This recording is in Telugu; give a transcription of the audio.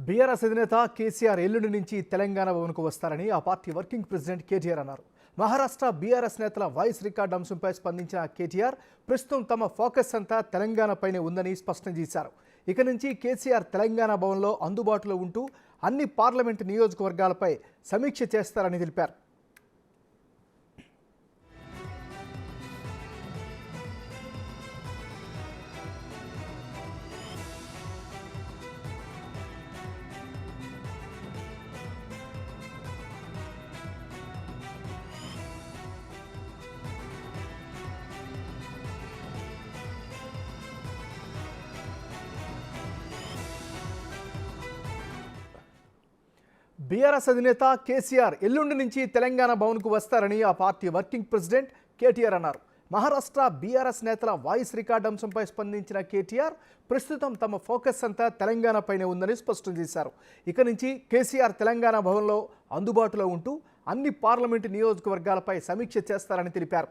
బీఆర్ఎస్ అధినేత కేసీఆర్ ఎల్లుండి నుంచి తెలంగాణ భవన్కు వస్తారని ఆ పార్టీ వర్కింగ్ ప్రెసిడెంట్ కేటీఆర్ అన్నారు. మహారాష్ట్ర బీఆర్ఎస్ నేతల వాయిస్ రికార్డు అంశంపై స్పందించిన కేటీఆర్ ప్రస్తుతం తమ ఫోకస్ అంతా తెలంగాణపైనే ఉందని స్పష్టం చేశారు. ఇక నుంచి కేసీఆర్ తెలంగాణ భవన్లో అందుబాటులో ఉంటూ అన్ని పార్లమెంటు నియోజకవర్గాలపై సమీక్ష చేస్తారని తెలిపారు. బీఆర్ఎస్ అధినేత కేసీఆర్ ఎల్లుండి నుంచి తెలంగాణ భవన్కు వస్తారని ఆ పార్టీ వర్కింగ్ ప్రెసిడెంట్ కేటీఆర్ అన్నారు. మహారాష్ట్ర బీఆర్ఎస్ నేతల వాయిస్ రికార్డు అంశంపై స్పందించిన కేటీఆర్ ప్రస్తుతం తమ ఫోకస్ అంతా తెలంగాణపైనే ఉందని స్పష్టం చేశారు. ఇక నుంచి కేసీఆర్ తెలంగాణ భవన్లో అందుబాటులో ఉంటూ అన్ని పార్లమెంటు నియోజకవర్గాలపై సమీక్ష చేస్తారని తెలిపారు.